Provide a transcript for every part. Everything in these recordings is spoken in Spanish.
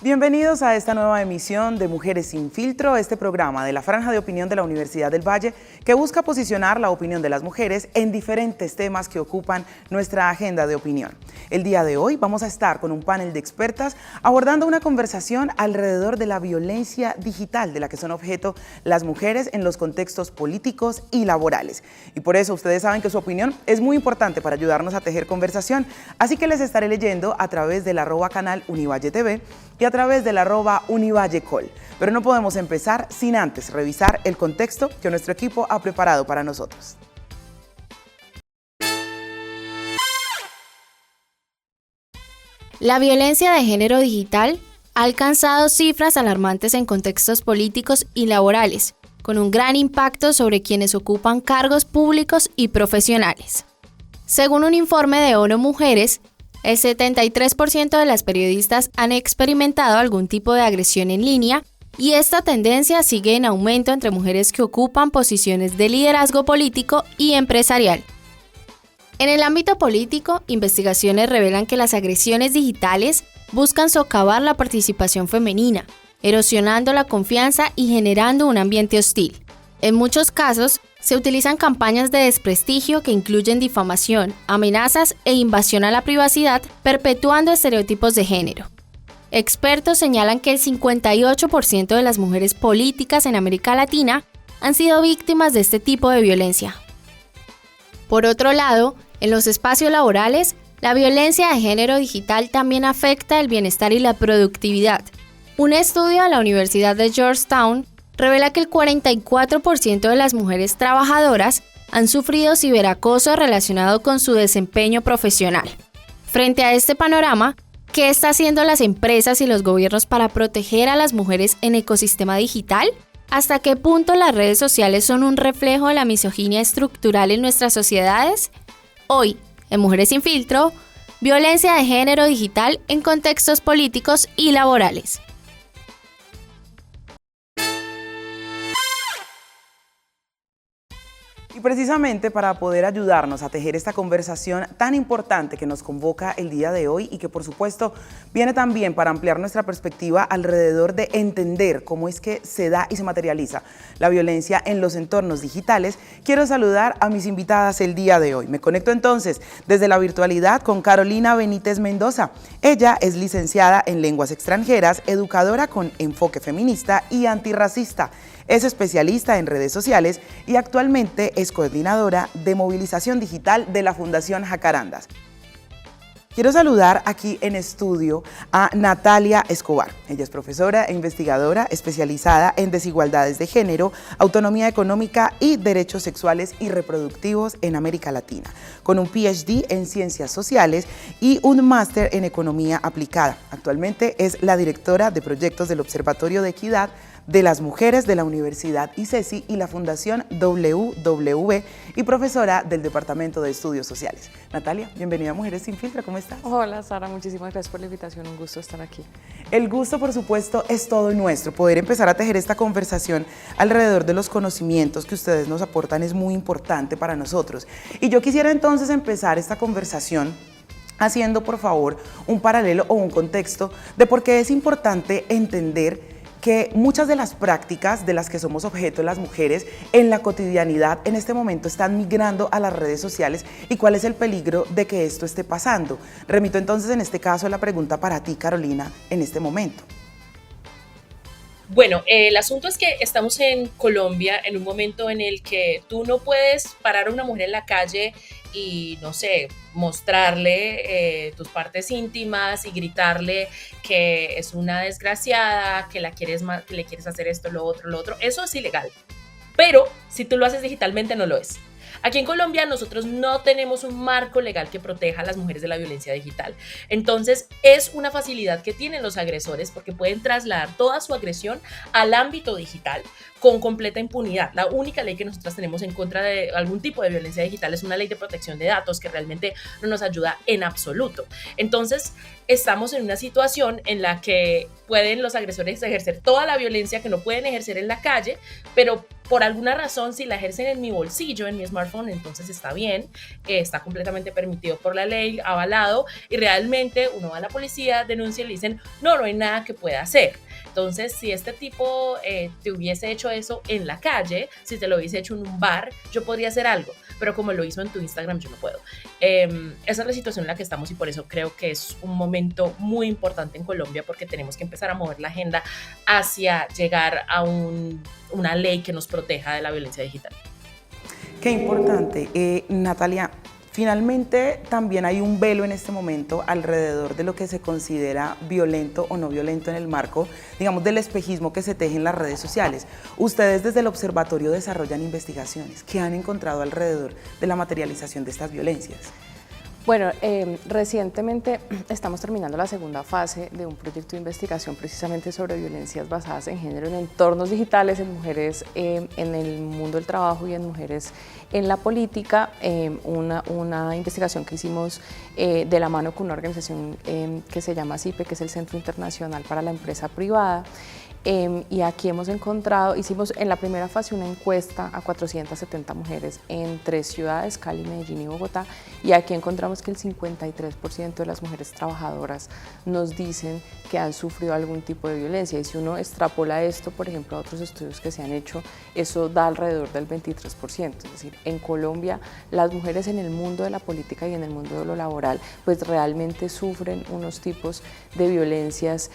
Bienvenidos a esta nueva emisión de Mujeres sin Filtro, este programa de la Franja de Opinión de la Universidad del Valle que busca posicionar la opinión de las mujeres en diferentes temas que ocupan nuestra agenda de opinión. El día de hoy vamos a estar con un panel de expertas abordando una conversación alrededor de la violencia digital de la que son objeto las mujeres en los contextos políticos y laborales. Y por eso ustedes saben que su opinión es muy importante para ayudarnos a tejer conversación, así que les estaré leyendo a través del @canal Univalle TV y a través del @UnivalleCol. Pero no podemos empezar sin antes revisar el contexto que nuestro equipo ha preparado para nosotros. La violencia de género digital ha alcanzado cifras alarmantes en contextos políticos y laborales, con un gran impacto sobre quienes ocupan cargos públicos y profesionales. Según un informe de ONU Mujeres, el 73% de las periodistas han experimentado algún tipo de agresión en línea y esta tendencia sigue en aumento entre mujeres que ocupan posiciones de liderazgo político y empresarial. En el ámbito político, investigaciones revelan que las agresiones digitales buscan socavar la participación femenina, erosionando la confianza y generando un ambiente hostil. En muchos casos, se utilizan campañas de desprestigio que incluyen difamación, amenazas e invasión a la privacidad, perpetuando estereotipos de género. Expertos señalan que el 58% de las mujeres políticas en América Latina han sido víctimas de este tipo de violencia. Por otro lado, en los espacios laborales, la violencia de género digital también afecta el bienestar y la productividad. Un estudio de la Universidad de Georgetown revela que el 44% de las mujeres trabajadoras han sufrido ciberacoso relacionado con su desempeño profesional. Frente a este panorama, ¿qué están haciendo las empresas y los gobiernos para proteger a las mujeres en ecosistema digital? ¿Hasta qué punto las redes sociales son un reflejo de la misoginia estructural en nuestras sociedades? Hoy, en Mujeres sin Filtro, violencia de género digital en contextos políticos y laborales. Y precisamente para poder ayudarnos a tejer esta conversación tan importante que nos convoca el día de hoy y que por supuesto viene también para ampliar nuestra perspectiva alrededor de entender cómo es que se da y se materializa la violencia en los entornos digitales, quiero saludar a mis invitadas el día de hoy. Me conecto entonces desde la virtualidad con Carolina Benítez Mendoza. Ella es licenciada en lenguas extranjeras, educadora con enfoque feminista y antirracista. Es especialista en redes sociales y actualmente es coordinadora de movilización digital de la Fundación Jacarandas. Quiero saludar aquí en estudio a Natalia Escobar. Ella es profesora e investigadora especializada en desigualdades de género, autonomía económica y derechos sexuales y reproductivos en América Latina, con un PhD en ciencias sociales y un máster en economía aplicada. Actualmente es la directora de proyectos del Observatorio de Equidad de las Mujeres de la Universidad ICESI y la Fundación WW y profesora del Departamento de Estudios Sociales. Natalia, bienvenida a Mujeres sin Filtro, ¿cómo estás? Hola Sara, muchísimas gracias por la invitación, un gusto estar aquí. El gusto, por supuesto, es todo nuestro. Poder empezar a tejer esta conversación alrededor de los conocimientos que ustedes nos aportan es muy importante para nosotros. Y yo quisiera entonces empezar esta conversación haciendo, por favor, un paralelo o un contexto de por qué es importante entender que muchas de las prácticas de las que somos objeto las mujeres en la cotidianidad en este momento están migrando a las redes sociales y cuál es el peligro de que esto esté pasando. Remito entonces en este caso la pregunta para ti, Carolina, en este momento. Bueno, el asunto es que estamos en Colombia en un momento en el que tú no puedes parar a una mujer en la calle y, no sé, mostrarle tus partes íntimas y gritarle que es una desgraciada, que le quieres hacer esto, lo otro. Eso es ilegal. Pero si tú lo haces digitalmente, no lo es. Aquí en Colombia nosotros no tenemos un marco legal que proteja a las mujeres de la violencia digital. Entonces es una facilidad que tienen los agresores porque pueden trasladar toda su agresión al ámbito digital con completa impunidad. La única ley que nosotros tenemos en contra de algún tipo de violencia digital es una ley de protección de datos que realmente no nos ayuda en absoluto. Entonces estamos en una situación en la que pueden los agresores ejercer toda la violencia que no pueden ejercer en la calle, pero por alguna razón si la ejercen en mi bolsillo, en mi smartphone, entonces está bien, está completamente permitido por la ley, avalado, y realmente uno va a la policía, denuncia y le dicen, no hay nada que pueda hacer. Entonces, si este tipo te hubiese hecho eso en la calle, si te lo hubiese hecho en un bar, yo podría hacer algo, pero como lo hizo en tu Instagram, yo no puedo. Esa es la situación en la que estamos y por eso creo que es un momento muy importante en Colombia, porque tenemos que empezar a mover la agenda hacia llegar a una ley que nos proteja de la violencia digital. Qué importante. Natalia, finalmente también hay un velo en este momento alrededor de lo que se considera violento o no violento en el marco, digamos, del espejismo que se teje en las redes sociales. Ustedes desde el observatorio desarrollan investigaciones. ¿Qué han encontrado alrededor de la materialización de estas violencias? Bueno, recientemente estamos terminando la segunda fase de un proyecto de investigación precisamente sobre violencias basadas en género en entornos digitales, en mujeres en el mundo del trabajo y en mujeres en la política, una investigación que hicimos de la mano con una organización que se llama CIPE, que es el Centro Internacional para la Empresa Privada. Y aquí hemos encontrado, hicimos en la primera fase una encuesta a 470 mujeres en 3 ciudades, Cali, Medellín y Bogotá, y aquí encontramos que el 53% de las mujeres trabajadoras nos dicen que han sufrido algún tipo de violencia, y si uno extrapola esto, por ejemplo, a otros estudios que se han hecho, eso da alrededor del 23%, es decir, en Colombia las mujeres en el mundo de la política y en el mundo de lo laboral, pues realmente sufren unos tipos de violencias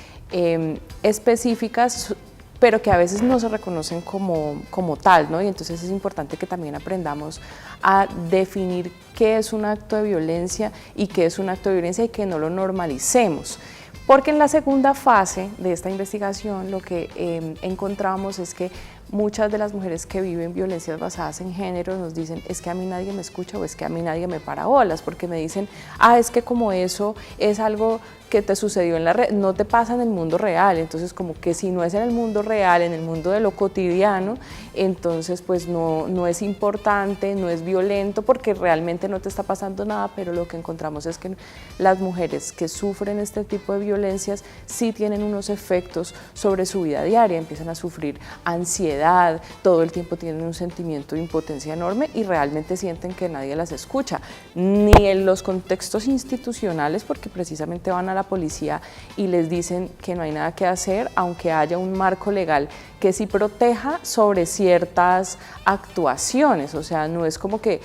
específicas, pero que a veces no se reconocen como tal, ¿no? Y entonces es importante que también aprendamos a definir qué es un acto de violencia y qué es un acto de violencia y que no lo normalicemos. Porque en la segunda fase de esta investigación lo que encontramos es que muchas de las mujeres que viven violencias basadas en género nos dicen, es que a mí nadie me escucha o es que a mí nadie me para bolas, porque me dicen, es que como eso es algo que te sucedió en la red, no te pasa en el mundo real, entonces como que si no es en el mundo real, en el mundo de lo cotidiano, entonces pues no es importante, no es violento, porque realmente no te está pasando nada, pero lo que encontramos es que las mujeres que sufren este tipo de violencias sí tienen unos efectos sobre su vida diaria, empiezan a sufrir ansiedad, todo el tiempo tienen un sentimiento de impotencia enorme y realmente sienten que nadie las escucha, ni en los contextos institucionales, porque precisamente van a la policía y les dicen que no hay nada que hacer, aunque haya un marco legal que sí proteja sobre ciertas actuaciones, o sea, no es como que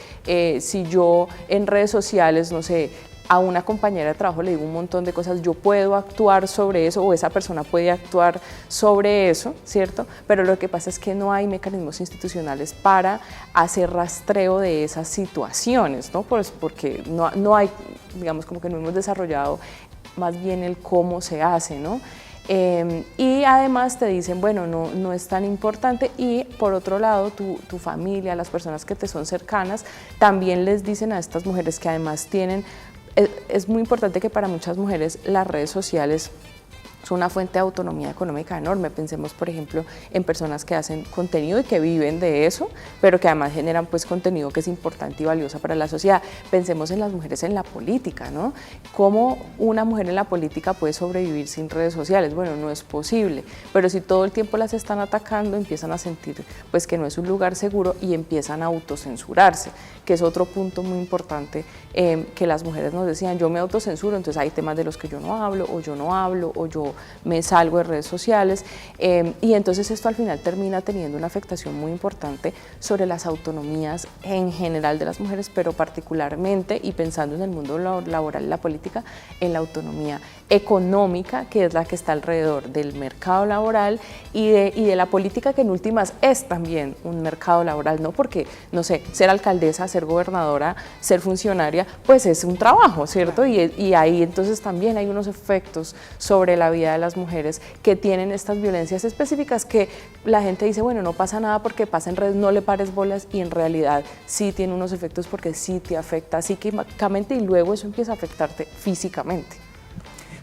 si yo en redes sociales, no sé, a una compañera de trabajo le digo un montón de cosas, yo puedo actuar sobre eso o esa persona puede actuar sobre eso, ¿cierto? Pero lo que pasa es que no hay mecanismos institucionales para hacer rastreo de esas situaciones, ¿no? Pues porque no hay, digamos, como que no hemos desarrollado más bien el cómo se hace, ¿no? Y además te dicen, bueno, no es tan importante, y por otro lado tu familia, las personas que te son cercanas, también les dicen a estas mujeres que además tienen, es muy importante que para muchas mujeres las redes sociales son una fuente de autonomía económica enorme. Pensemos, por ejemplo, en personas que hacen contenido y que viven de eso, pero que además generan pues contenido que es importante y valioso para la sociedad. Pensemos en las mujeres en la política, ¿no? ¿Cómo una mujer en la política puede sobrevivir sin redes sociales? Bueno, no es posible, pero si todo el tiempo las están atacando, empiezan a sentir pues que no es un lugar seguro y empiezan a autocensurarse, que es otro punto muy importante que las mujeres nos decían, yo me autocensuro, entonces hay temas de los que yo no hablo, o yo me salgo de redes sociales, y entonces esto al final termina teniendo una afectación muy importante sobre las autonomías en general de las mujeres, pero particularmente, y pensando en el mundo laboral y la política, en la autonomía económica, que es la que está alrededor del mercado laboral y de la política, que en últimas es también un mercado laboral, ¿no? Porque, no sé, ser alcaldesa, ser gobernadora, ser funcionaria, pues es un trabajo, ¿cierto? Y ahí entonces también hay unos efectos sobre la vida de las mujeres que tienen estas violencias específicas que la gente dice, bueno, no pasa nada porque pasa en redes, no le pares bolas, y en realidad sí tiene unos efectos porque sí te afecta psíquicamente y luego eso empieza a afectarte físicamente.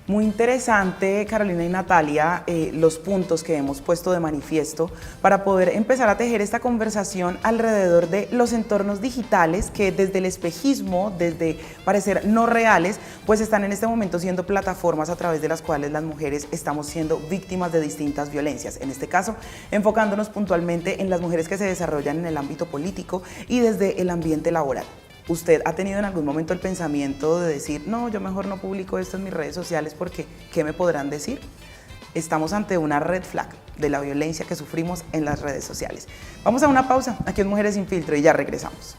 Muy interesante, Carolina y Natalia, los puntos que hemos puesto de manifiesto para poder empezar a tejer esta conversación alrededor de los entornos digitales que desde el espejismo, desde parecer no reales, pues están en este momento siendo plataformas a través de las cuales las mujeres estamos siendo víctimas de distintas violencias. En este caso, enfocándonos puntualmente en las mujeres que se desarrollan en el ámbito político y desde el ambiente laboral. ¿Usted ha tenido en algún momento el pensamiento de decir, no, yo mejor no publico esto en mis redes sociales porque ¿qué me podrán decir? Estamos ante una red flag de la violencia que sufrimos en las redes sociales. Vamos a una pausa aquí en Mujeres Sin Filtro y ya regresamos.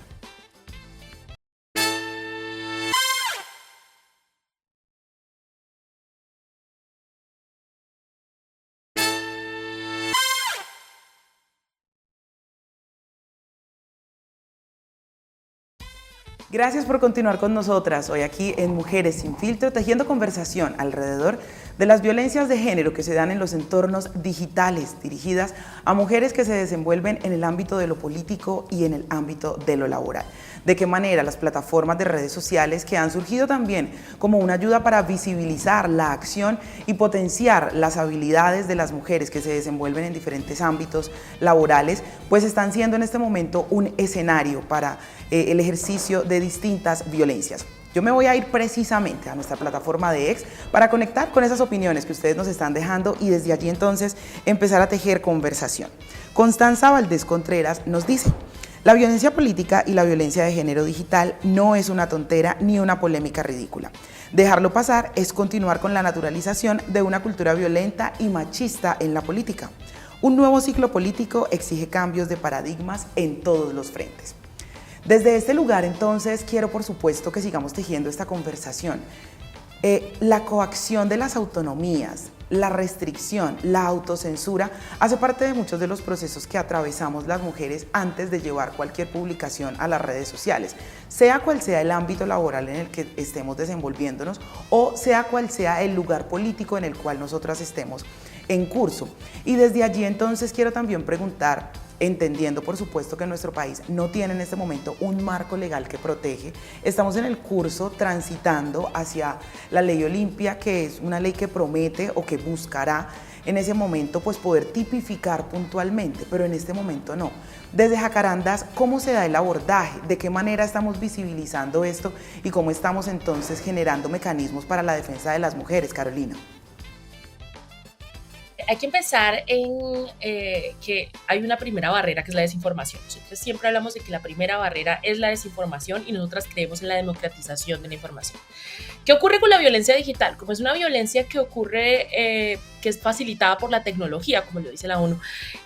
Gracias por continuar con nosotras hoy aquí en Mujeres Sin Filtro, tejiendo conversación alrededor de las violencias de género que se dan en los entornos digitales dirigidas a mujeres que se desenvuelven en el ámbito de lo político y en el ámbito de lo laboral. De qué manera las plataformas de redes sociales, que han surgido también como una ayuda para visibilizar la acción y potenciar las habilidades de las mujeres que se desenvuelven en diferentes ámbitos laborales, pues están siendo en este momento un escenario para el ejercicio de distintas violencias. Yo me voy a ir precisamente a nuestra plataforma de X para conectar con esas opiniones que ustedes nos están dejando y desde allí entonces empezar a tejer conversación. Constanza Valdés Contreras nos dice: la violencia política y la violencia de género digital no es una tontera ni una polémica ridícula. Dejarlo pasar es continuar con la naturalización de una cultura violenta y machista en la política. Un nuevo ciclo político exige cambios de paradigmas en todos los frentes. Desde este lugar, entonces, quiero, por supuesto, que sigamos tejiendo esta conversación. La coacción de las autonomías, la restricción, la autocensura, hace parte de muchos de los procesos que atravesamos las mujeres antes de llevar cualquier publicación a las redes sociales, sea cual sea el ámbito laboral en el que estemos desenvolviéndonos o sea cual sea el lugar político en el cual nosotras estemos en curso. Y desde allí, entonces, quiero también preguntar, entendiendo por supuesto que nuestro país no tiene en este momento un marco legal que protege, estamos en el curso transitando hacia la ley Olimpia, que es una ley que promete o que buscará en ese momento pues poder tipificar puntualmente, pero en este momento no. Desde Jacarandas, ¿cómo se da el abordaje? ¿De qué manera estamos visibilizando esto y cómo estamos entonces generando mecanismos para la defensa de las mujeres, Carolina? Hay que empezar en que hay una primera barrera, que es la desinformación. Nosotros siempre hablamos de que la primera barrera es la desinformación y nosotras creemos en la democratización de la información. ¿Qué ocurre con la violencia digital? Como es una violencia que ocurre, que es facilitada por la tecnología, como lo dice la ONU,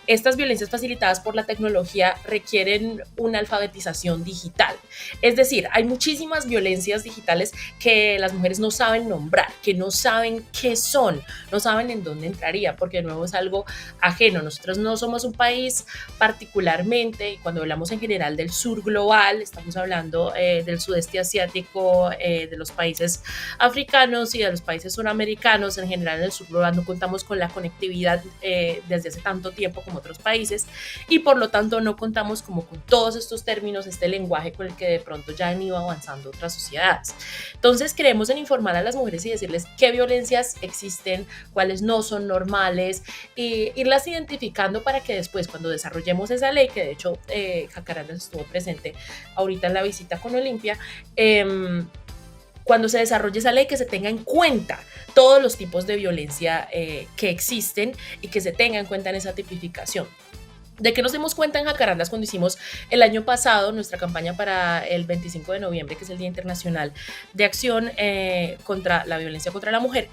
estas violencias facilitadas por la tecnología requieren una alfabetización digital. Es decir, hay muchísimas violencias digitales que las mujeres no saben nombrar, que no saben qué son, no saben en dónde entraría, porque de nuevo es algo ajeno. Nosotros no somos un país particularmente, y cuando hablamos en general del sur global, estamos hablando del sudeste asiático, de los países africanos y de los países suramericanos. En general en el sur global no contamos con la conectividad desde hace tanto tiempo como otros países y por lo tanto no contamos como con todos estos términos, este lenguaje con el que de pronto ya han ido avanzando otras sociedades. Entonces queremos en informar a las mujeres y decirles qué violencias existen, cuáles no son normales, e irlas identificando para que después cuando desarrollemos esa ley, que de hecho Jacarandas estuvo presente ahorita en la visita con Olimpia, cuando se desarrolle esa ley, que se tenga en cuenta todos los tipos de violencia que existen y que se tenga en cuenta en esa tipificación. ¿De qué nos dimos cuenta en Jacarandas cuando hicimos el año pasado nuestra campaña para el 25 de noviembre, que es el Día Internacional de Acción contra la Violencia contra la Mujer?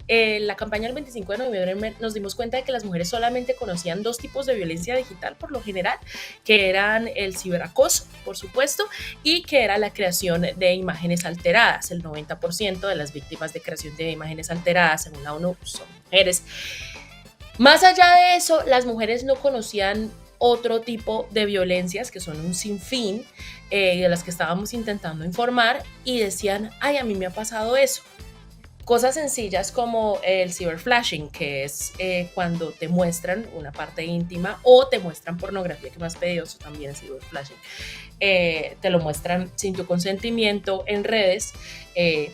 La campaña del 25 de noviembre nos dimos cuenta de que las mujeres solamente conocían dos tipos de violencia digital por lo general, que eran el ciberacoso, por supuesto, y que era la creación de imágenes alteradas. El 90% de las víctimas de creación de imágenes alteradas, según la ONU, son mujeres. Más allá de eso, las mujeres no conocían otro tipo de violencias que son un sinfín, de las que estábamos intentando informar, y decían, ay, a mí me ha pasado eso. Cosas sencillas como el cyberflashing, que es cuando te muestran una parte íntima o te muestran pornografía, que más pedido, eso también es cyberflashing. te lo muestran sin tu consentimiento en redes.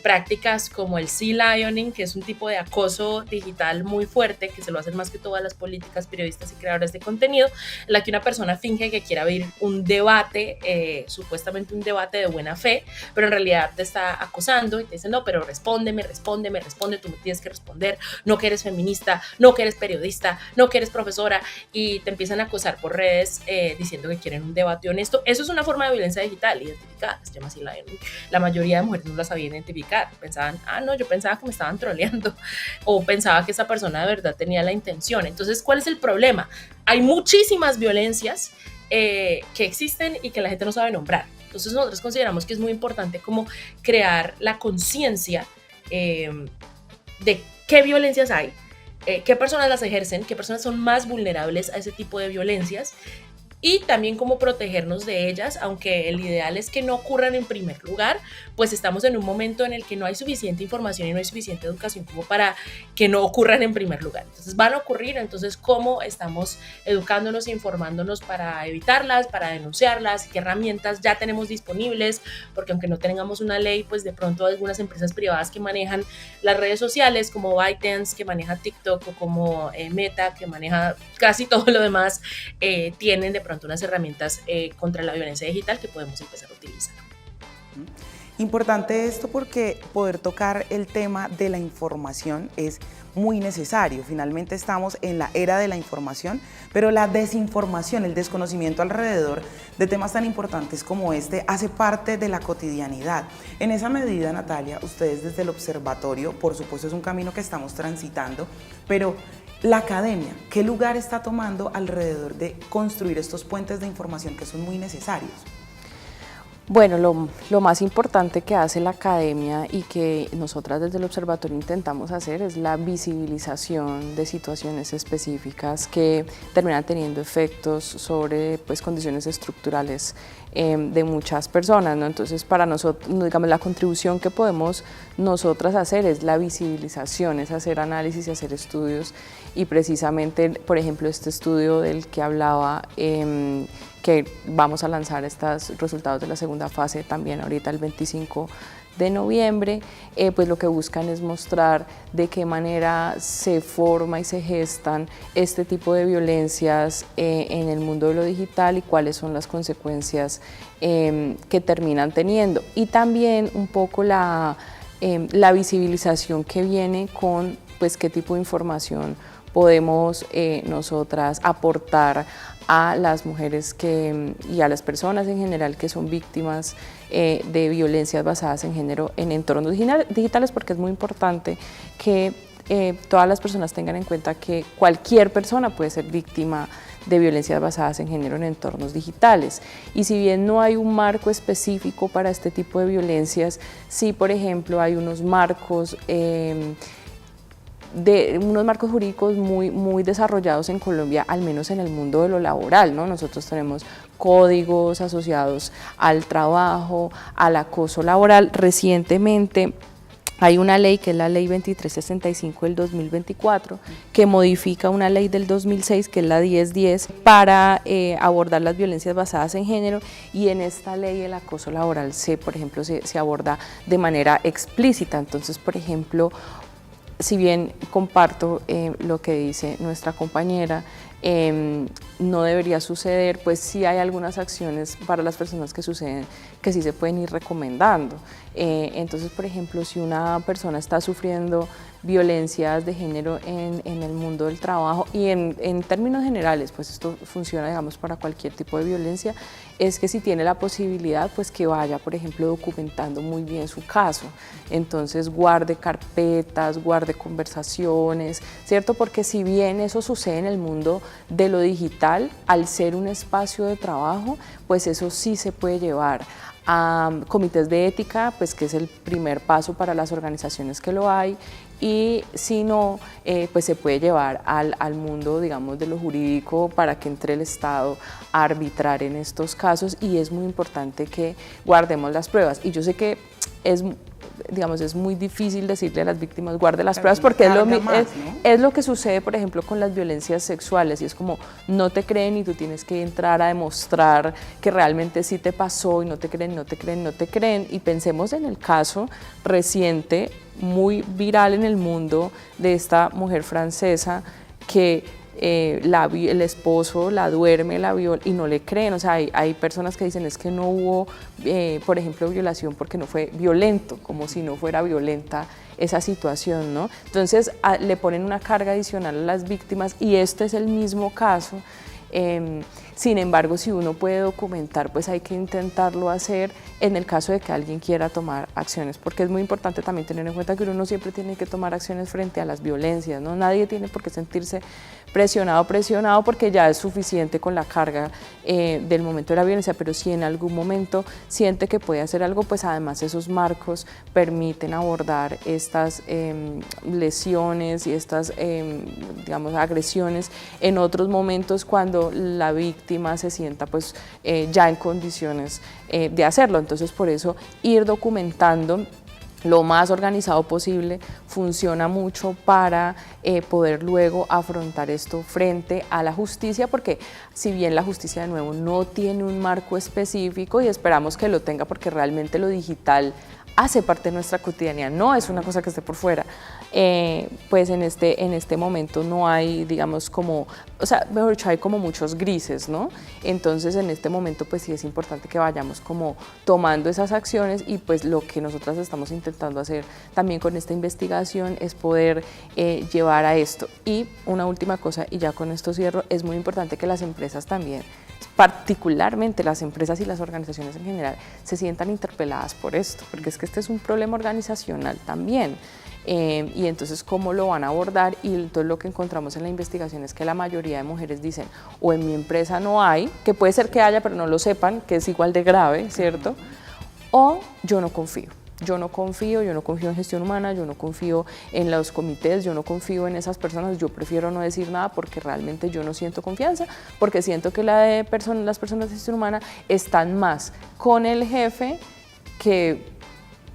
Prácticas como el sea lioning, que es un tipo de acoso digital muy fuerte, que se lo hacen más que todas las políticas, periodistas y creadores de contenido, en la que una persona finge que quiere abrir un debate, supuestamente un debate de buena fe, pero en realidad te está acosando y te dice, no, pero respóndeme, tú me tienes que responder, no que eres feminista, no que eres periodista, no que eres profesora, y te empiezan a acosar por redes diciendo que quieren un debate honesto. Eso es una forma de violencia digital identificada, se llama sea lioning. La mayoría de mujeres no la sabían identificar, pensaban, no, yo pensaba que me estaban troleando, o pensaba que esa persona de verdad tenía la intención. Entonces, ¿cuál es el problema? Hay muchísimas violencias que existen y que la gente no sabe nombrar. Entonces nosotros consideramos que es muy importante como crear la conciencia de qué violencias hay, qué personas las ejercen, qué personas son más vulnerables a ese tipo de violencias, y también cómo protegernos de ellas, aunque el ideal es que no ocurran en primer lugar, pues estamos en un momento en el que no hay suficiente información y no hay suficiente educación como para que no ocurran en primer lugar. Entonces van a ocurrir, entonces cómo estamos educándonos e informándonos para evitarlas, para denunciarlas, qué herramientas ya tenemos disponibles, porque aunque no tengamos una ley, pues de pronto algunas empresas privadas que manejan las redes sociales, como ByteDance, que maneja TikTok, o como Meta, que maneja casi todo lo demás, tienen de pronto unas herramientas contra la violencia digital que podemos empezar a utilizar. Importante esto porque poder tocar el tema de la información es muy necesario. Finalmente estamos en la era de la información, pero la desinformación, el desconocimiento alrededor de temas tan importantes como este hace parte de la cotidianidad. En esa medida, Natalia, ustedes desde el observatorio, por supuesto es un camino que estamos transitando, pero la academia, ¿qué lugar está tomando alrededor de construir estos puentes de información que son muy necesarios? Bueno, lo más importante que hace la academia y que nosotras desde el observatorio intentamos hacer es la visibilización de situaciones específicas que terminan teniendo efectos sobre condiciones estructurales de muchas personas, ¿no? Entonces, para nosotros, digamos, la contribución que podemos nosotras hacer es la visibilización, es hacer análisis y hacer estudios, y precisamente, por ejemplo, este estudio del que hablaba, que vamos a lanzar estos resultados de la segunda fase también ahorita el 25 de noviembre, pues lo que buscan es mostrar de qué manera se forma y se gestan este tipo de violencias en el mundo de lo digital y cuáles son las consecuencias que terminan teniendo. Y también un poco la visibilización que viene con qué tipo de información podemos nosotras aportar a las mujeres y a las personas en general que son víctimas de violencias basadas en género en entornos digitales, porque es muy importante que todas las personas tengan en cuenta que cualquier persona puede ser víctima de violencias basadas en género en entornos digitales. Y si bien no hay un marco específico para este tipo de violencias, sí, por ejemplo, hay unos marcos jurídicos muy desarrollados en Colombia, al menos en el mundo de lo laboral, ¿no? Nosotros tenemos códigos asociados al trabajo, al acoso laboral. Recientemente hay una ley que es la ley 2365 del 2024, que modifica una ley del 2006 que es la 1010 para abordar las violencias basadas en género, y en esta ley el acoso laboral por ejemplo, se aborda de manera explícita. Entonces, por ejemplo, si bien comparto lo que dice nuestra compañera, no debería suceder, pues sí hay algunas acciones para las personas que suceden que sí se pueden ir recomendando. Entonces, por ejemplo, si una persona está sufriendo violencias de género en el mundo del trabajo y en términos generales, pues esto funciona, digamos, para cualquier tipo de violencia, es que si tiene la posibilidad, pues que vaya, por ejemplo, documentando muy bien su caso. Entonces, guarde carpetas, guarde conversaciones, ¿cierto? Porque si bien eso sucede en el mundo de lo digital, al ser un espacio de trabajo, pues eso sí se puede llevar a comités de ética, pues que es el primer paso para las organizaciones que lo hay, y si no, pues se puede llevar al mundo, digamos, de lo jurídico para que entre el Estado a arbitrar en estos casos, y es muy importante que guardemos las pruebas. Y yo sé que digamos, es muy difícil decirle a las víctimas guarde las pruebas porque es lo que sucede, por ejemplo, con las violencias sexuales y es como no te creen y tú tienes que entrar a demostrar que realmente sí te pasó y no te creen, no te creen, no te creen. Y pensemos en el caso reciente, muy viral en el mundo, de esta mujer francesa que el esposo la duerme, la viola y no le creen. O sea, hay personas que dicen es que no hubo, por ejemplo, violación porque no fue violento, como si no fuera violenta esa situación, ¿no? Entonces le ponen una carga adicional a las víctimas y este es el mismo caso. Sin embargo, si uno puede documentar, pues hay que intentarlo hacer en el caso de que alguien quiera tomar acciones, porque es muy importante también tener en cuenta que uno siempre tiene que tomar acciones frente a las violencias, ¿no? Nadie tiene por qué sentirse presionado porque ya es suficiente con la carga del momento de la violencia, pero si en algún momento siente que puede hacer algo, pues además esos marcos permiten abordar estas lesiones y estas, digamos, agresiones en otros momentos cuando la víctima se sienta pues ya en condiciones de hacerlo. Entonces por eso ir documentando lo más organizado posible funciona mucho para poder luego afrontar esto frente a la justicia, porque si bien la justicia de nuevo no tiene un marco específico y esperamos que lo tenga porque realmente lo digital hace parte de nuestra cotidianidad, no es una cosa que esté por fuera, pues en este momento no hay, digamos, como, o sea, mejor dicho, hay como muchos grises, ¿no? Entonces en este momento pues sí es importante que vayamos como tomando esas acciones y pues lo que nosotras estamos intentando hacer también con esta investigación es poder llevar a esto. Y una última cosa, y ya con esto cierro, es muy importante que las empresas también, particularmente las empresas y las organizaciones en general, se sientan interpeladas por esto, porque es que este es un problema organizacional también. Y entonces cómo lo van a abordar, y entonces lo que encontramos en la investigación es que la mayoría de mujeres dicen o en mi empresa no hay, que puede ser que haya pero no lo sepan, que es igual de grave, ¿cierto? O yo no confío en gestión humana, yo no confío en los comités, yo no confío en esas personas, yo prefiero no decir nada porque realmente yo no siento confianza, porque siento que las personas de gestión humana están más con el jefe, que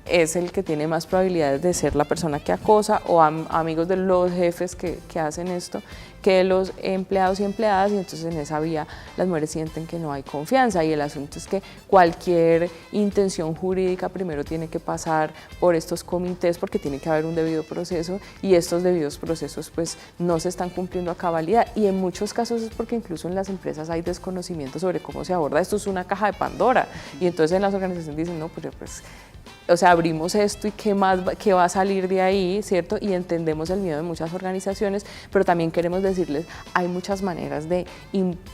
es el que tiene más probabilidades de ser la persona que acosa, o amigos de los jefes que hacen esto, que los empleados y empleadas, y entonces en esa vía las mujeres sienten que no hay confianza. Y el asunto es que cualquier intención jurídica primero tiene que pasar por estos comités porque tiene que haber un debido proceso, y estos debidos procesos pues no se están cumpliendo a cabalidad, y en muchos casos es porque incluso en las empresas hay desconocimiento sobre cómo se aborda. Esto es una caja de Pandora, y entonces en las organizaciones dicen no, pues o sea, abrimos esto y qué va a salir de ahí, ¿cierto? Y entendemos el miedo de muchas organizaciones, pero también queremos decirles, hay muchas maneras de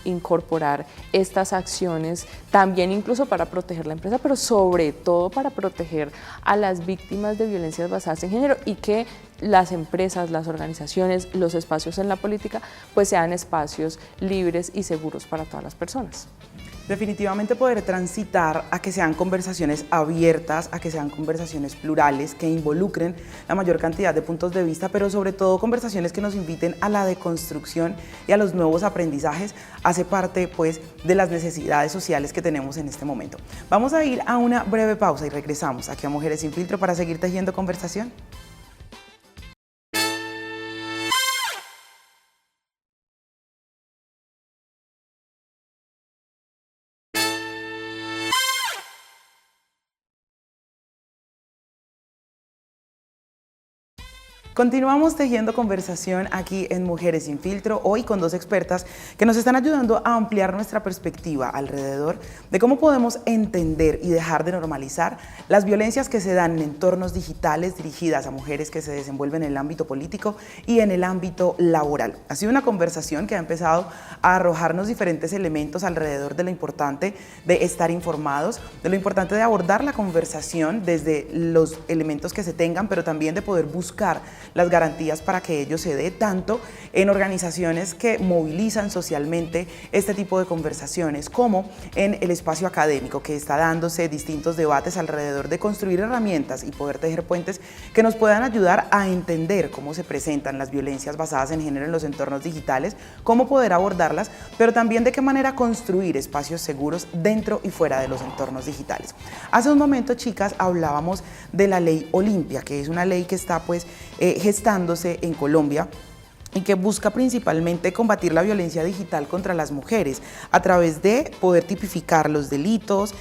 incorporar estas acciones, también incluso para proteger la empresa, pero sobre todo para proteger a las víctimas de violencias basadas en género, y que las empresas, las organizaciones, los espacios en la política, pues sean espacios libres y seguros para todas las personas. Definitivamente poder transitar a que sean conversaciones abiertas, a que sean conversaciones plurales, que involucren la mayor cantidad de puntos de vista, pero sobre todo conversaciones que nos inviten a la deconstrucción y a los nuevos aprendizajes, hace parte pues de las necesidades sociales que tenemos en este momento. Vamos a ir a una breve pausa y regresamos aquí a Mujeres Sin Filtro para seguir tejiendo conversación. Continuamos tejiendo conversación aquí en Mujeres Sin Filtro, hoy con dos expertas que nos están ayudando a ampliar nuestra perspectiva alrededor de cómo podemos entender y dejar de normalizar las violencias que se dan en entornos digitales dirigidas a mujeres que se desenvuelven en el ámbito político y en el ámbito laboral. Ha sido una conversación que ha empezado a arrojarnos diferentes elementos alrededor de lo importante de estar informados, de lo importante de abordar la conversación desde los elementos que se tengan, pero también de poder buscar las garantías para que ello se dé, tanto en organizaciones que movilizan socialmente este tipo de conversaciones, como en el espacio académico, que está dándose distintos debates alrededor de construir herramientas y poder tejer puentes que nos puedan ayudar a entender cómo se presentan las violencias basadas en género en los entornos digitales, cómo poder abordarlas, pero también de qué manera construir espacios seguros dentro y fuera de los entornos digitales. Hace un momento, chicas, hablábamos de la ley Olimpia, que es una ley que está gestándose en Colombia y que busca principalmente combatir la violencia digital contra las mujeres a través de poder tipificar los delitos,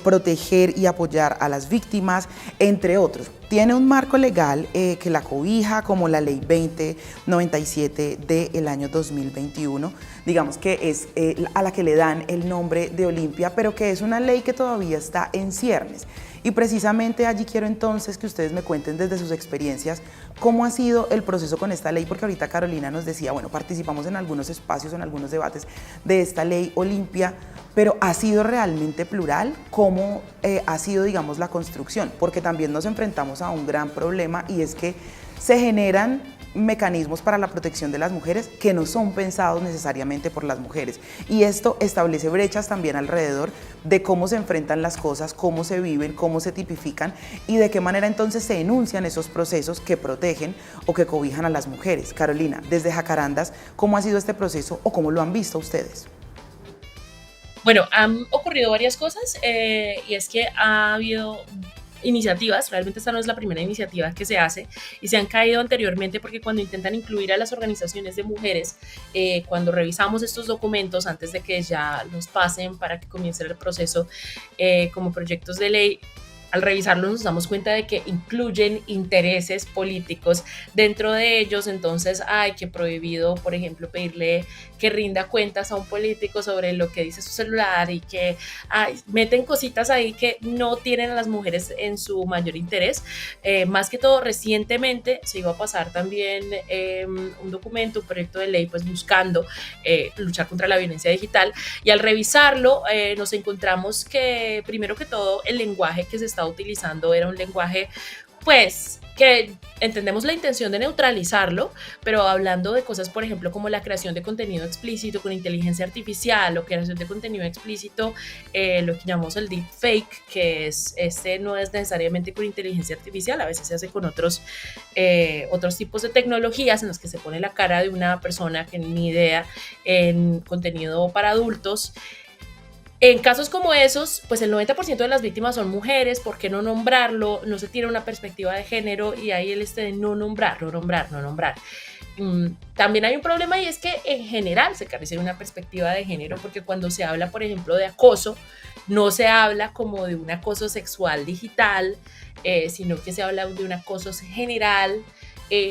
proteger y apoyar a las víctimas, entre otros. Tiene un marco legal que la cobija, como la Ley 2097 del año 2021, digamos que es a la que le dan el nombre de Olimpia, pero que es una ley que todavía está en ciernes. Y precisamente allí quiero entonces que ustedes me cuenten desde sus experiencias cómo ha sido el proceso con esta ley, porque ahorita Carolina nos decía, bueno, participamos en algunos espacios, en algunos debates de esta ley Olimpia, pero ¿ha sido realmente plural? ¿Cómo ha sido, digamos, la construcción? Porque también nos enfrentamos a un gran problema, y es que se generan mecanismos para la protección de las mujeres que no son pensados necesariamente por las mujeres, y esto establece brechas también alrededor de cómo se enfrentan las cosas, cómo se viven, cómo se tipifican y de qué manera entonces se enuncian esos procesos que protegen o que cobijan a las mujeres. Carolina, desde Jacarandas, ¿cómo ha sido este proceso o cómo lo han visto ustedes? Bueno, han ocurrido varias cosas y es que ha habido iniciativas, realmente esta no es la primera iniciativa que se hace, y se han caído anteriormente porque cuando intentan incluir a las organizaciones de mujeres, cuando revisamos estos documentos antes de que ya los pasen para que comience el proceso como proyectos de ley, al revisarlos nos damos cuenta de que incluyen intereses políticos dentro de ellos. Entonces hay que prohibido, por ejemplo, pedirle que rinda cuentas a un político sobre lo que dice su celular, y que meten cositas ahí que no tienen a las mujeres en su mayor interés. Más que todo, recientemente se iba a pasar también un documento, un proyecto de ley, pues buscando luchar contra la violencia digital, y al revisarlo nos encontramos que, primero que todo, el lenguaje que se estaba utilizando era un lenguaje, pues, que entendemos la intención de neutralizarlo, pero hablando de cosas, por ejemplo, como la creación de contenido explícito con inteligencia artificial, o creación de contenido explícito, lo que llamamos el deepfake, que no es necesariamente con inteligencia artificial, a veces se hace con otros tipos de tecnologías en los que se pone la cara de una persona que ni idea, en contenido para adultos. En casos como esos, pues el 90% de las víctimas son mujeres. ¿Por qué no nombrarlo? No se tiene una perspectiva de género, y ahí de no nombrar. También hay un problema, y es que en general se carece de una perspectiva de género, porque cuando se habla, por ejemplo, de acoso, no se habla como de un acoso sexual digital, sino que se habla de un acoso general.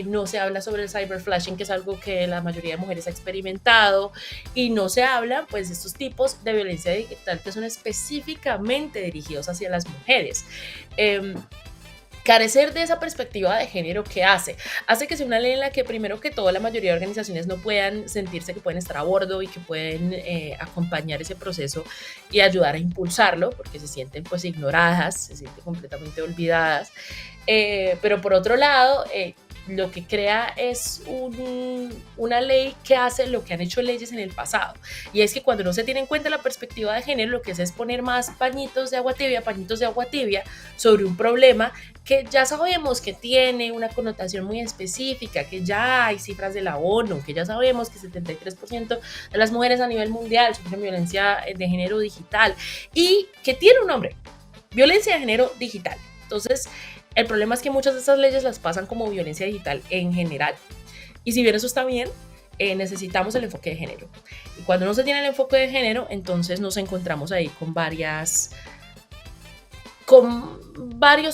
No se habla sobre el cyberflashing, que es algo que la mayoría de mujeres ha experimentado, y no se habla, pues, de estos tipos de violencia digital que son específicamente dirigidos hacia las mujeres. Carecer de esa perspectiva de género, ¿qué hace? Hace que sea una ley en la que, primero que todo, la mayoría de organizaciones no puedan sentirse que pueden estar a bordo y que pueden acompañar ese proceso y ayudar a impulsarlo, porque se sienten, pues, ignoradas, se sienten completamente olvidadas. Pero por otro lado, lo que crea es una ley que hace lo que han hecho leyes en el pasado, y es que cuando no se tiene en cuenta la perspectiva de género, lo que es poner más pañitos de agua tibia sobre un problema que ya sabemos que tiene una connotación muy específica, que ya hay cifras de la ONU, que ya sabemos que 73% de las mujeres a nivel mundial sufren violencia de género digital, y que tiene un nombre: violencia de género digital. Entonces, el problema es que muchas de estas leyes las pasan como violencia digital en general. Y si bien eso está bien, necesitamos el enfoque de género. Y cuando no se tiene el enfoque de género, entonces nos encontramos ahí con varios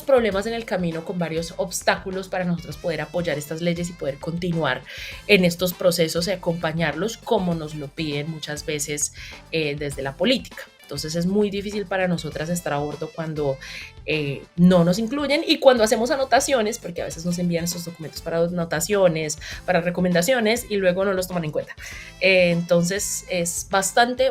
problemas en el camino, con varios obstáculos para nosotros poder apoyar estas leyes y poder continuar en estos procesos y acompañarlos como nos lo piden muchas veces desde la política. Entonces es muy difícil para nosotras estar a bordo cuando no nos incluyen y cuando hacemos anotaciones, porque a veces nos envían estos documentos para anotaciones, para recomendaciones y luego no los toman en cuenta. Entonces es bastante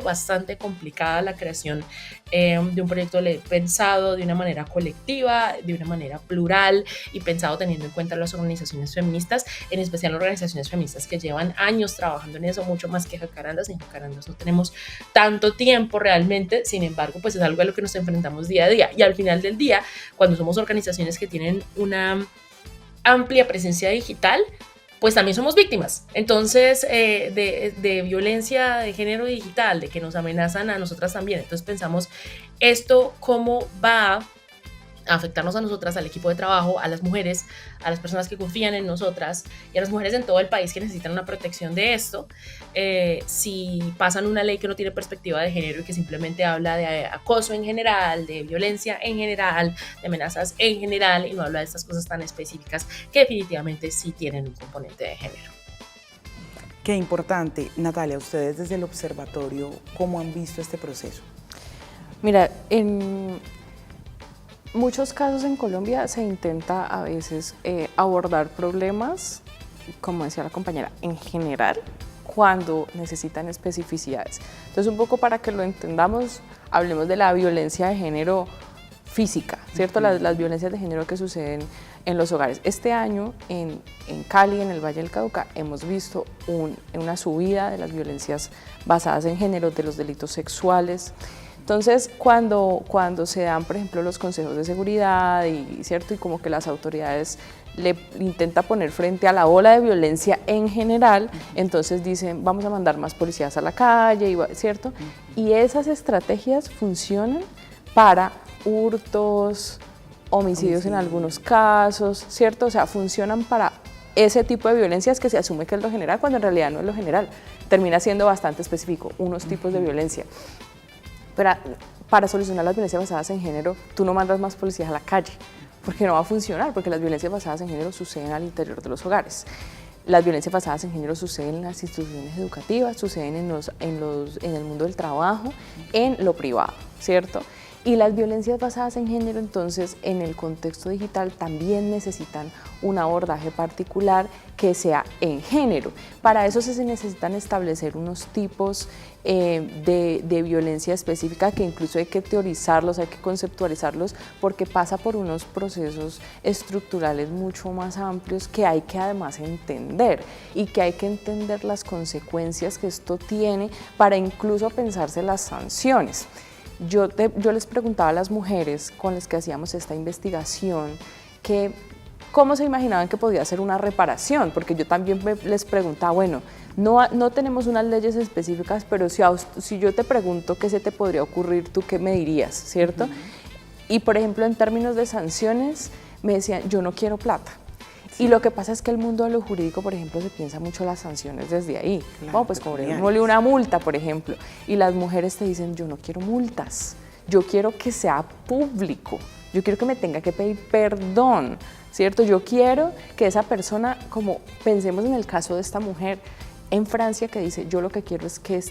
complicada la creación de un proyecto de ley pensado de una manera colectiva, de una manera plural y pensado teniendo en cuenta las organizaciones feministas, en especial organizaciones feministas que llevan años trabajando en eso, mucho más que Jacarandas. En Jacarandas no tenemos tanto tiempo realmente, sin embargo, pues es algo a lo que nos enfrentamos día a día. Y al final del día, cuando somos organizaciones que tienen una amplia presencia digital, pues también somos víctimas. Entonces, de violencia de género digital, de que nos amenazan a nosotras también. Entonces pensamos, ¿esto cómo va a afectarnos a nosotras, al equipo de trabajo, a las mujeres, a las personas que confían en nosotras y a las mujeres en todo el país que necesitan una protección de esto? Si pasan una ley que no tiene perspectiva de género y que simplemente habla de acoso en general, de violencia en general, de amenazas en general y no habla de estas cosas tan específicas que definitivamente sí tienen un componente de género. Qué importante. Natalia, ustedes desde el observatorio, ¿cómo han visto este proceso? Mira, en muchos casos en Colombia se intenta a veces abordar problemas, como decía la compañera, en general, cuando necesitan especificidades. Entonces, un poco para que lo entendamos, hablemos de la violencia de género física, ¿cierto? Las violencias de género que suceden en los hogares. Este año en Cali, en el Valle del Cauca, hemos visto una subida de las violencias basadas en género, de los delitos sexuales. Entonces, cuando se dan, por ejemplo, los consejos de seguridad ¿cierto? Y como que las autoridades le intentan poner frente a la ola de violencia en general, entonces dicen, vamos a mandar más policías a la calle, ¿cierto? Y esas estrategias funcionan para hurtos, homicidios en algunos casos, ¿cierto? O sea, funcionan para ese tipo de violencias que se asume que es lo general, cuando en realidad no es lo general. Termina siendo bastante específico, unos tipos de violencia. Pero para solucionar las violencias basadas en género, tú no mandas más policías a la calle, porque no va a funcionar, porque las violencias basadas en género suceden al interior de los hogares. Las violencias basadas en género suceden en las instituciones educativas, suceden en el mundo del trabajo, en lo privado, ¿cierto? Y las violencias basadas en género, entonces, en el contexto digital también necesitan un abordaje particular que sea en género. Para eso se necesitan establecer unos tipos de violencia específica que incluso hay que teorizarlos, hay que conceptualizarlos, porque pasa por unos procesos estructurales mucho más amplios que hay que además entender y que hay que entender las consecuencias que esto tiene para incluso pensarse las sanciones. Yo les preguntaba a las mujeres con las que hacíamos esta investigación que cómo se imaginaban que podía ser una reparación, porque yo también les preguntaba, bueno, no tenemos unas leyes específicas, pero si yo te pregunto qué se te podría ocurrir, ¿tú qué me dirías, cierto? Y por ejemplo, en términos de sanciones, me decían, yo no quiero plata. Sí. Y lo que pasa es que el mundo de lo jurídico, por ejemplo, se piensa mucho las sanciones desde ahí. Claro, bueno, pues cobrémosle una multa, por ejemplo. Y las mujeres te dicen, yo no quiero multas, yo quiero que sea público, yo quiero que me tenga que pedir perdón, ¿cierto? Yo quiero que esa persona, como pensemos en el caso de esta mujer en Francia que dice, yo lo que quiero es que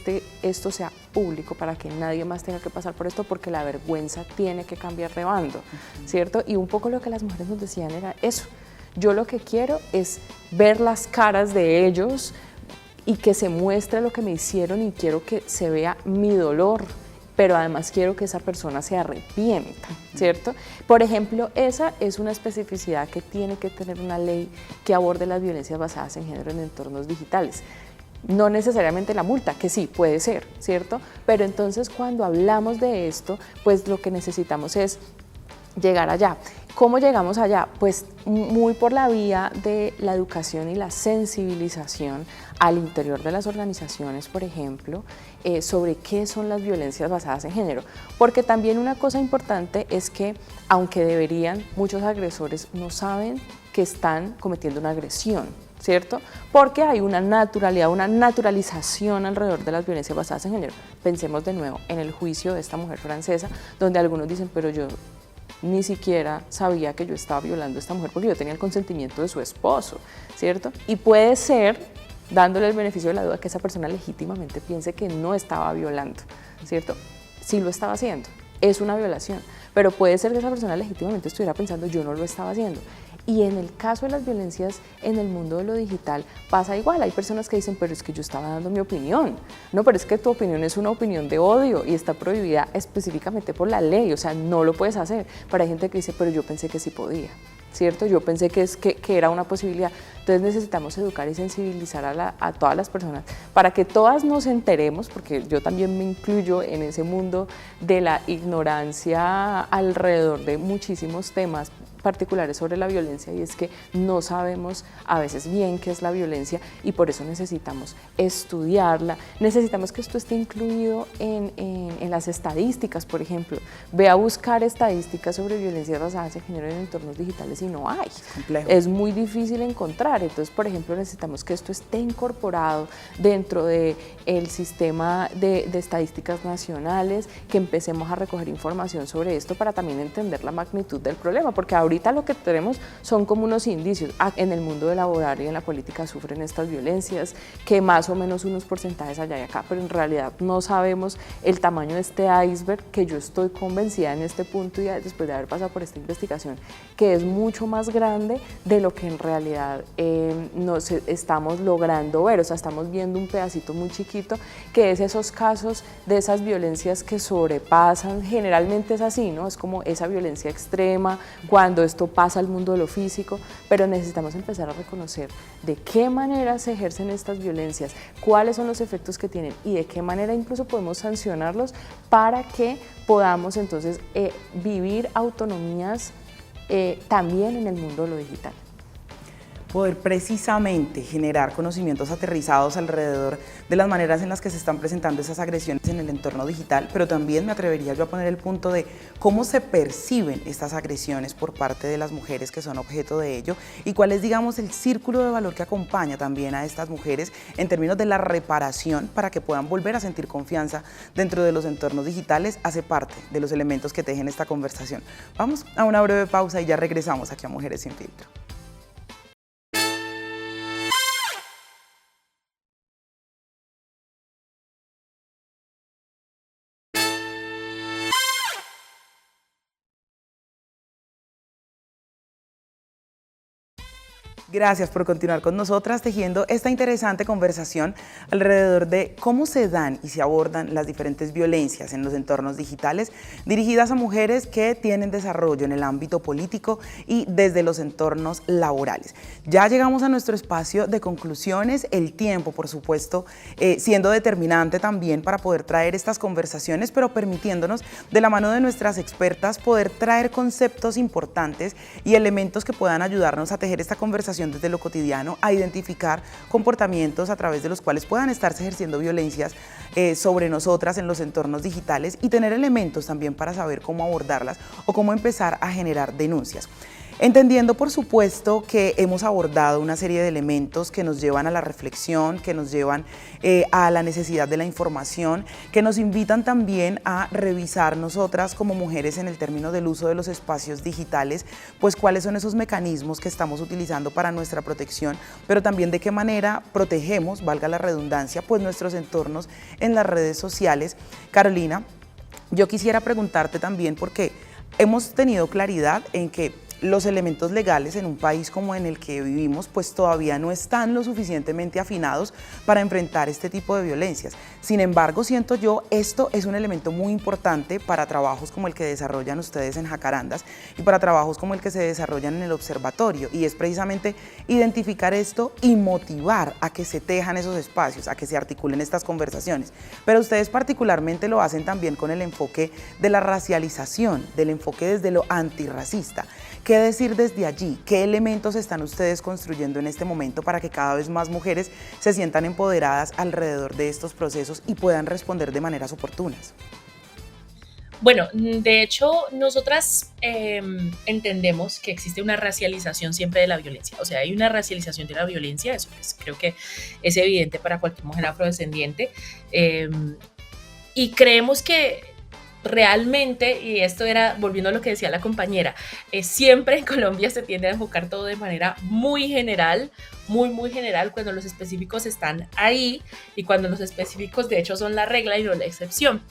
esto sea público para que nadie más tenga que pasar por esto porque la vergüenza tiene que cambiar de bando, ¿cierto? Y un poco lo que las mujeres nos decían era eso. Yo lo que quiero es ver las caras de ellos y que se muestre lo que me hicieron y quiero que se vea mi dolor, pero además quiero que esa persona se arrepienta, ¿cierto? Por ejemplo, esa es una especificidad que tiene que tener una ley que aborde las violencias basadas en género en entornos digitales. No necesariamente la multa, que sí, puede ser, ¿cierto? Pero entonces cuando hablamos de esto, pues lo que necesitamos es llegar allá. ¿Cómo llegamos allá? Pues muy por la vía de la educación y la sensibilización al interior de las organizaciones, por ejemplo, sobre qué son las violencias basadas en género. Porque también una cosa importante es que, aunque deberían, muchos agresores no saben que están cometiendo una agresión, ¿cierto? Porque hay una naturalidad, una naturalización alrededor de las violencias basadas en género. Pensemos de nuevo en el juicio de esta mujer francesa, donde algunos dicen, pero yo ni siquiera sabía que yo estaba violando a esta mujer porque yo tenía el consentimiento de su esposo, ¿cierto? Y puede ser, dándole el beneficio de la duda, que esa persona legítimamente piense que no estaba violando, ¿cierto? sí lo estaba haciendo, es una violación, pero puede ser que esa persona legítimamente estuviera pensando yo no lo estaba haciendo. Y en el caso de las violencias en el mundo de lo digital pasa igual, hay personas que dicen pero es que yo estaba dando mi opinión, no, pero es que tu opinión es una opinión de odio y está prohibida específicamente por la ley, o sea, no lo puedes hacer, pero hay gente que dice pero yo pensé que sí podía, ¿cierto? Yo pensé que era una posibilidad. Entonces necesitamos educar y sensibilizar a todas las personas para que todas nos enteremos, porque yo también me incluyo en ese mundo de la ignorancia alrededor de muchísimos temas particulares sobre la violencia, y es que no sabemos a veces bien qué es la violencia y por eso necesitamos estudiarla, necesitamos que esto esté incluido en las estadísticas, por ejemplo. Ve a buscar estadísticas sobre violencias basadas en género en entornos digitales y no hay. Es muy difícil encontrar, entonces por ejemplo necesitamos que esto esté incorporado dentro del sistema de estadísticas nacionales, que empecemos a recoger información sobre esto para también entender la magnitud del problema, porque ahorita lo que tenemos son como unos indicios. En el mundo laboral y en la política sufren estas violencias, que más o menos unos porcentajes allá y acá, pero en realidad no sabemos el tamaño de este iceberg, que yo estoy convencida en este punto y después de haber pasado por esta investigación, que es mucho más grande de lo que en realidad nos estamos logrando ver. O sea, estamos viendo un pedacito muy chiquito, que es esos casos de esas violencias que sobrepasan, generalmente es así, ¿no? Es como esa violencia extrema, cuando esto pasa al mundo de lo físico, pero necesitamos empezar a reconocer de qué manera se ejercen estas violencias, cuáles son los efectos que tienen y de qué manera incluso podemos sancionarlos para que podamos entonces vivir autonomías también en el mundo de lo digital. Poder precisamente generar conocimientos aterrizados alrededor de las maneras en las que se están presentando esas agresiones en el entorno digital, pero también me atrevería yo a poner el punto de cómo se perciben estas agresiones por parte de las mujeres que son objeto de ello y cuál es, digamos, el círculo de valor que acompaña también a estas mujeres en términos de la reparación para que puedan volver a sentir confianza dentro de los entornos digitales, hace parte de los elementos que tejen esta conversación. Vamos a una breve pausa y ya regresamos aquí a Mujeres Sin Filtro. Gracias por continuar con nosotras tejiendo esta interesante conversación alrededor de cómo se dan y se abordan las diferentes violencias en los entornos digitales dirigidas a mujeres que tienen desarrollo en el ámbito político y desde los entornos laborales. Ya llegamos a nuestro espacio de conclusiones, el tiempo, por supuesto, siendo determinante también para poder traer estas conversaciones, pero permitiéndonos, de la mano de nuestras expertas, poder traer conceptos importantes y elementos que puedan ayudarnos a tejer esta conversación desde lo cotidiano, a identificar comportamientos a través de los cuales puedan estarse ejerciendo violencias sobre nosotras en los entornos digitales y tener elementos también para saber cómo abordarlas o cómo empezar a generar denuncias. Entendiendo, por supuesto, que hemos abordado una serie de elementos que nos llevan a la reflexión, que nos llevan a la necesidad de la información, que nos invitan también a revisar nosotras como mujeres en el término del uso de los espacios digitales, pues cuáles son esos mecanismos que estamos utilizando para nuestra protección, pero también de qué manera protegemos, valga la redundancia, pues nuestros entornos en las redes sociales. Carolina, yo quisiera preguntarte también, porque hemos tenido claridad en que los elementos legales en un país como en el que vivimos pues todavía no están lo suficientemente afinados para enfrentar este tipo de violencias. Sin embargo, siento yo, esto es un elemento muy importante para trabajos como el que desarrollan ustedes en Jacarandas y para trabajos como el que se desarrollan en el observatorio, y es precisamente identificar esto y motivar a que se tejan esos espacios, a que se articulen estas conversaciones. Pero ustedes particularmente lo hacen también con el enfoque de la racialización, del enfoque desde lo antirracista. ¿Qué decir desde allí? ¿Qué elementos están ustedes construyendo en este momento para que cada vez más mujeres se sientan empoderadas alrededor de estos procesos y puedan responder de maneras oportunas? Bueno, de hecho, nosotras entendemos que existe una racialización siempre de la violencia. O sea, hay una racialización de la violencia, eso pues, creo que es evidente para cualquier mujer afrodescendiente. Y creemos que realmente, y esto era volviendo a lo que decía la compañera, siempre en Colombia se tiende a enfocar todo de manera muy general, muy general, cuando los específicos están ahí y cuando los específicos de hecho son la regla y no la excepción.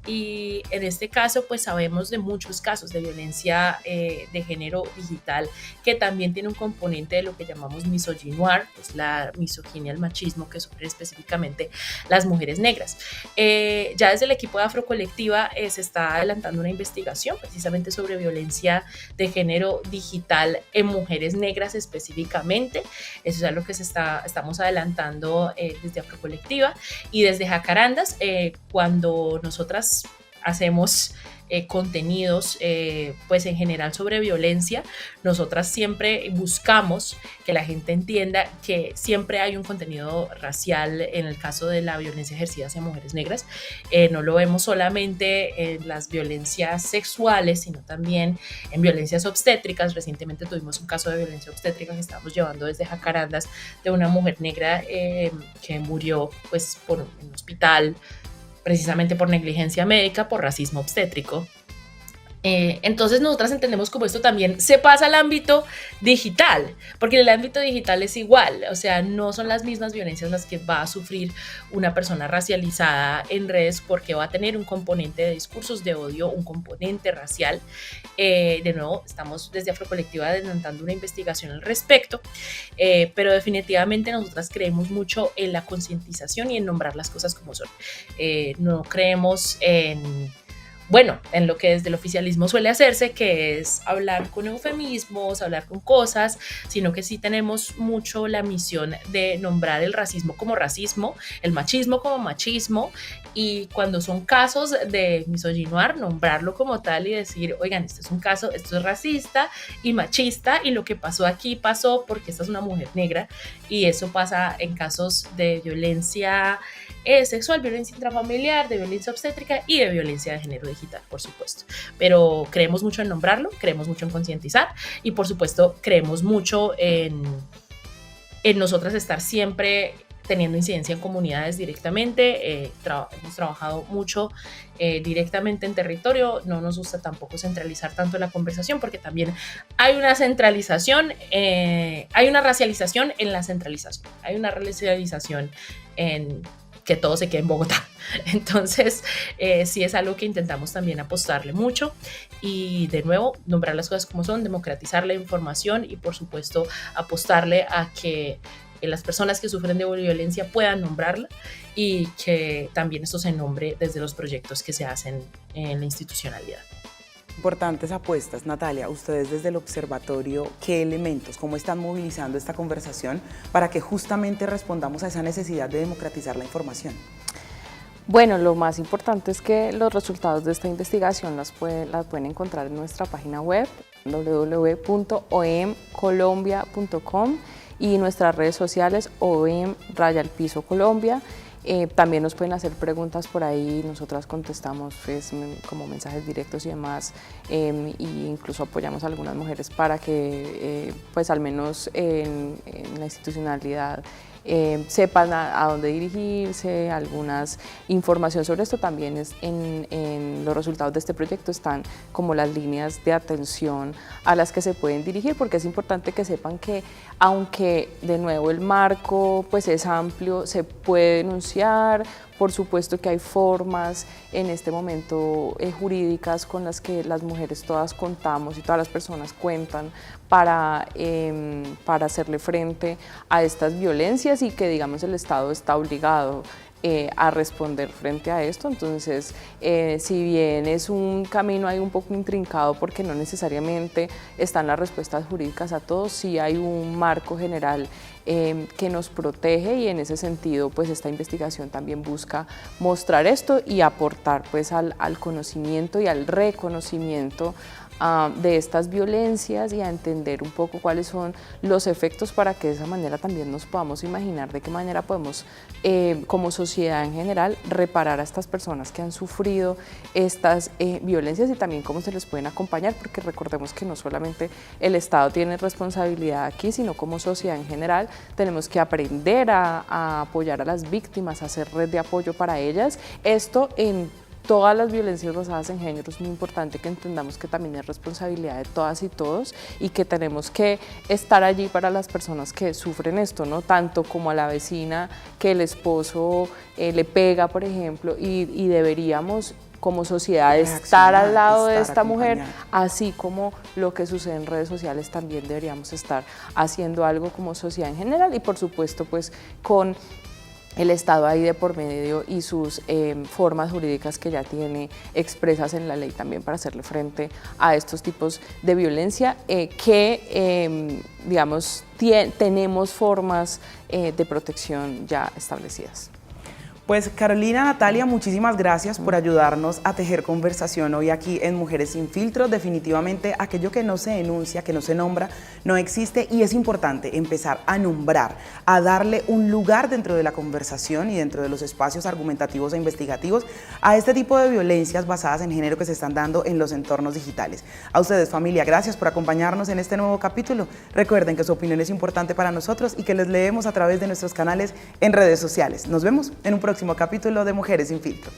Y en este caso pues sabemos de muchos casos de violencia de género digital que también tiene un componente de lo que llamamos misogynoir, que es la misoginia, el machismo que sufren específicamente las mujeres negras. Ya desde el equipo de Afrocolectiva se está adelantando una investigación precisamente sobre violencia de género digital en mujeres negras específicamente. Eso es algo que estamos adelantando desde Afrocolectiva y desde Jacarandas, cuando nosotras hacemos contenidos pues en general sobre violencia, nosotras siempre buscamos que la gente entienda que siempre hay un contenido racial en el caso de la violencia ejercida hacia mujeres negras. No lo vemos solamente en las violencias sexuales, sino también en violencias obstétricas. Recientemente tuvimos un caso de violencia obstétrica que estábamos llevando desde Jacarandas de una mujer negra que murió pues por un hospital precisamente por negligencia médica, por racismo obstétrico. Entonces nosotras entendemos como esto también se pasa al ámbito digital, porque en el ámbito digital es igual, o sea, no son las mismas violencias las que va a sufrir una persona racializada en redes, porque va a tener un componente de discursos de odio, un componente racial. De nuevo, estamos desde Afrocolectiva adelantando una investigación al respecto, pero definitivamente nosotras creemos mucho en la concientización y en nombrar las cosas como son. No creemos en lo que desde el oficialismo suele hacerse, que es hablar con eufemismos, hablar con cosas, sino que sí tenemos mucho la misión de nombrar el racismo como racismo, el machismo como machismo, y cuando son casos de misogynoir, nombrarlo como tal y decir, oigan, este es un caso, esto es racista y machista, y lo que pasó aquí pasó porque esta es una mujer negra, y eso pasa en casos de violencia sexual, violencia intrafamiliar, de violencia obstétrica y de violencia de género digital, por supuesto. Pero creemos mucho en nombrarlo, creemos mucho en concientizar y por supuesto creemos mucho en nosotras estar siempre teniendo incidencia en comunidades directamente. Hemos trabajado mucho directamente en territorio. No nos gusta tampoco centralizar tanto la conversación, porque también hay una centralización, hay una racialización en la centralización, hay una racialización en que todo se quede en Bogotá. Entonces, sí es algo que intentamos también apostarle mucho y, de nuevo, nombrar las cosas como son, democratizar la información y, por supuesto, apostarle a que las personas que sufren de violencia puedan nombrarla y que también esto se nombre desde los proyectos que se hacen en la institucionalidad. Importantes apuestas. Natalia, ustedes desde el observatorio, ¿qué elementos, cómo están movilizando esta conversación para que justamente respondamos a esa necesidad de democratizar la información? Bueno, lo más importante es que los resultados de esta investigación las pueden encontrar en nuestra página web www.oemcolombia.com y nuestras redes sociales OEM_Colombia. También nos pueden hacer preguntas por ahí, nosotras contestamos pues, como mensajes directos y demás, e incluso apoyamos a algunas mujeres para que pues al menos en la institucionalidad sepan a dónde dirigirse. Algunas información sobre esto también es en los resultados de este proyecto están como las líneas de atención a las que se pueden dirigir, porque es importante que sepan que aunque de nuevo el marco pues es amplio, se puede denunciar. Por supuesto que hay formas en este momento jurídicas con las que las mujeres todas contamos y todas las personas cuentan para hacerle frente a estas violencias, y que digamos el Estado está obligado a responder frente a esto. Entonces, si bien es un camino ahí un poco intrincado porque no necesariamente están las respuestas jurídicas a todos, sí hay un marco general que nos protege, y en ese sentido pues esta investigación también busca mostrar esto y aportar pues al conocimiento y al reconocimiento de estas violencias, y a entender un poco cuáles son los efectos, para que de esa manera también nos podamos imaginar de qué manera podemos como sociedad en general reparar a estas personas que han sufrido estas violencias, y también cómo se les pueden acompañar, porque recordemos que no solamente el Estado tiene responsabilidad aquí, sino como sociedad en general tenemos que aprender a apoyar a las víctimas, a hacer red de apoyo para ellas, esto en todas las violencias basadas en género es muy importante que entendamos que también es responsabilidad de todas y todos y que tenemos que estar allí para las personas que sufren esto, ¿no? Tanto como a la vecina que el esposo le pega, por ejemplo, y deberíamos como sociedad estar al lado de esta mujer, así como lo que sucede en redes sociales también deberíamos estar haciendo algo como sociedad en general y por supuesto pues con el Estado ahí de por medio y sus formas jurídicas que ya tiene expresas en la ley también para hacerle frente a estos tipos de violencia digamos, tenemos formas de protección ya establecidas. Pues Carolina, Natalia, muchísimas gracias por ayudarnos a tejer conversación hoy aquí en Mujeres Sin Filtro. Definitivamente aquello que no se denuncia, que no se nombra, no existe y es importante empezar a nombrar, a darle un lugar dentro de la conversación y dentro de los espacios argumentativos e investigativos a este tipo de violencias basadas en género que se están dando en los entornos digitales. A ustedes, familia, gracias por acompañarnos en este nuevo capítulo. Recuerden que su opinión es importante para nosotros y que les leemos a través de nuestros canales en redes sociales. Nos vemos en un próximo capítulo de Mujeres Sin Filtro.